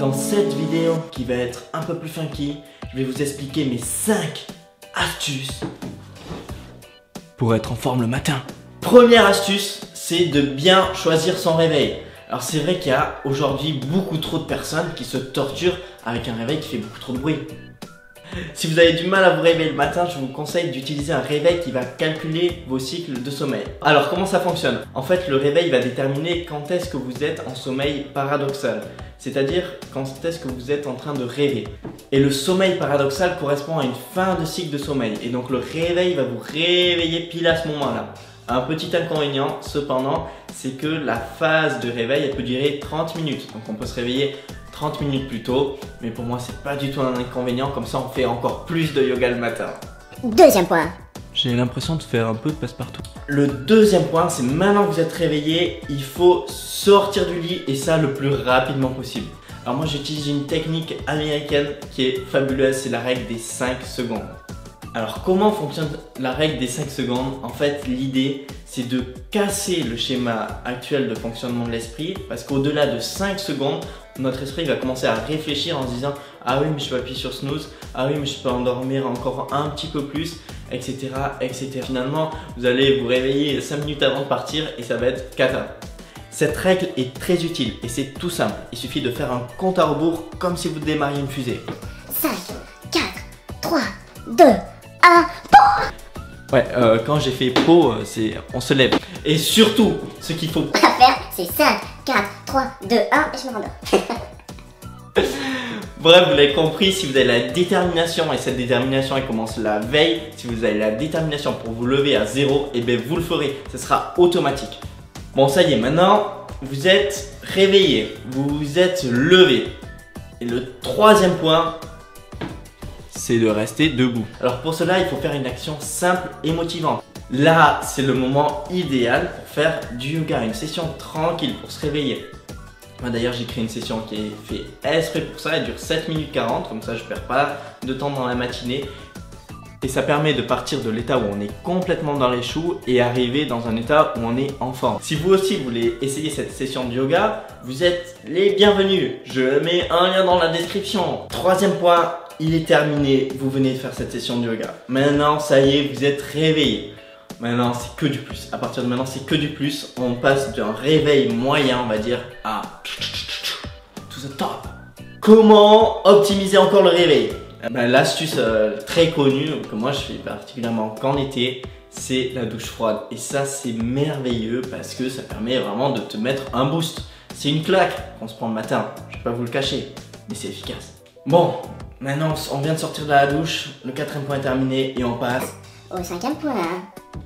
Dans cette vidéo qui va être un peu plus funky, je vais vous expliquer mes 5 astuces pour être en forme le matin. Première astuce, c'est de bien choisir son réveil. Alors c'est vrai qu'il y a aujourd'hui beaucoup trop de personnes qui se torturent avec un réveil qui fait beaucoup trop de bruit. Si vous avez du mal à vous réveiller le matin, je vous conseille d'utiliser un réveil qui va calculer vos cycles de sommeil. Alors comment ça fonctionne? En fait, le réveil va déterminer quand est-ce que vous êtes en sommeil paradoxal. C'est-à-dire quand est-ce que vous êtes en train de rêver. Et le sommeil paradoxal correspond à une fin de cycle de sommeil. Et donc le réveil va vous réveiller pile à ce moment-là. Un petit inconvénient cependant, c'est que la phase de réveil elle peut durer 30 minutes. Donc on peut se réveiller 30 minutes plus tôt, mais pour moi c'est pas du tout un inconvénient, comme ça on fait encore plus de yoga le matin. Deuxième point. J'ai l'impression de faire un peu de passe-partout. Le deuxième point, c'est maintenant que vous êtes réveillé, il faut sortir du lit et ça le plus rapidement possible. Alors moi j'utilise une technique américaine qui est fabuleuse, c'est la règle des 5 secondes. Alors comment fonctionne la règle des 5 secondes? En fait l'idée c'est de casser le schéma actuel de fonctionnement de l'esprit, parce qu'au-delà de 5 secondes, notre esprit va commencer à réfléchir en se disant « Ah oui mais je peux appuyer sur snooze, ah oui mais je peux endormir encore un petit peu plus, etc. etc. » Finalement vous allez vous réveiller 5 minutes avant de partir et ça va être cata. Cette règle est très utile et c'est tout simple, il suffit de faire un compte à rebours comme si vous démarriez une fusée. 5, 4, 3, 2, 1, Ouais, quand j'ai fait pot, c'est on se lève. Et surtout, ce qu'il faut à faire, c'est 5, 4, 3, 2, 1 et je me rendors. Bref, vous l'avez compris, si vous avez la détermination, et cette détermination elle commence la veille, si vous avez la détermination pour vous lever à 0, et bien vous le ferez, ce sera automatique. Bon ça y est, maintenant vous êtes réveillé, vous vous êtes levé. Et le troisième point, c'est de rester debout. Alors pour cela, il faut faire une action simple et motivante. Là, c'est le moment idéal pour faire du yoga, une session tranquille pour se réveiller. Moi d'ailleurs, j'ai créé une session qui est faite exprès pour ça, elle dure 7 minutes 40, comme ça je perds pas de temps dans la matinée. Et ça permet de partir de l'état où on est complètement dans les choux et arriver dans un état où on est en forme. Si vous aussi voulez essayer cette session de yoga, vous êtes les bienvenus. Je mets un lien dans la description. Troisième point, il est terminé. Vous venez de faire cette session de yoga. Maintenant, ça y est, vous êtes réveillé. Maintenant, c'est que du plus. À partir de maintenant, c'est que du plus. On passe d'un réveil moyen, on va dire, à to the top. Comment optimiser encore le réveil? L'astuce très connue que moi je fais particulièrement qu'en été, c'est la douche froide. Et ça c'est merveilleux parce que ça permet vraiment de te mettre un boost. C'est une claque qu'on se prend le matin, je vais pas vous le cacher, mais c'est efficace. Bon, maintenant on vient de sortir de la douche, le quatrième point est terminé et on passe Au cinquième point.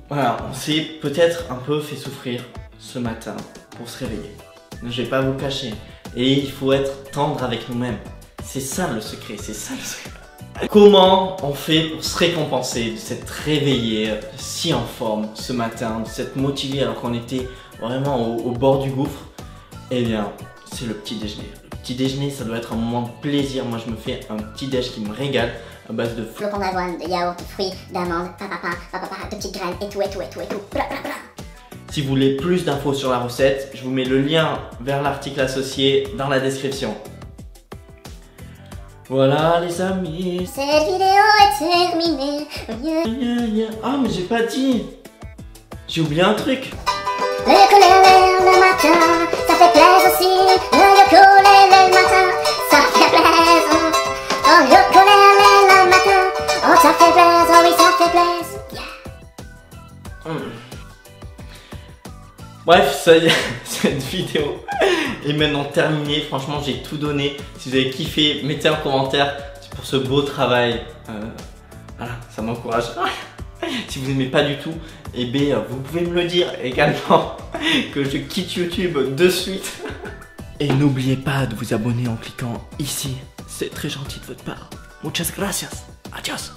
Voilà, on s'est peut-être un peu fait souffrir ce matin pour se réveiller. Je vais pas vous le cacher. Et il faut être tendre avec nous-mêmes. C'est ça le secret, c'est ça le secret. Comment on fait pour se récompenser de s'être réveillé si en forme ce matin, de s'être motivé alors qu'on était vraiment au bord du gouffre? Eh bien, c'est le petit déjeuner. Le petit déjeuner, ça doit être un moment de plaisir. Moi, je me fais un petit déj qui me régale à base de Flocons d'avoine, de yaourt, fruits, d'amandes, de petites graines et tout. Bla, bla, bla. Si vous voulez plus d'infos sur la recette, je vous mets le lien vers l'article associé dans la description. Voilà les amis. Cette vidéo est terminée. Ah mais j'ai pas dit. J'ai oublié un truc. Le ukulélé le matin, ça fait plaisir aussi. Le ukulélé le matin, ça fait plaisir. Oh, le ukulélé le matin, oh ça fait plaisir, oui ça fait plaisir. Yeah. Bref, ça y est, cette vidéo est maintenant terminée. Franchement, j'ai tout donné. Si vous avez kiffé, mettez un commentaire pour ce beau travail. Voilà, ça m'encourage. Si vous n'aimez pas du tout, eh bien, vous pouvez me le dire également que je quitte YouTube de suite. Et n'oubliez pas de vous abonner en cliquant ici. C'est très gentil de votre part. Muchas gracias. Adios.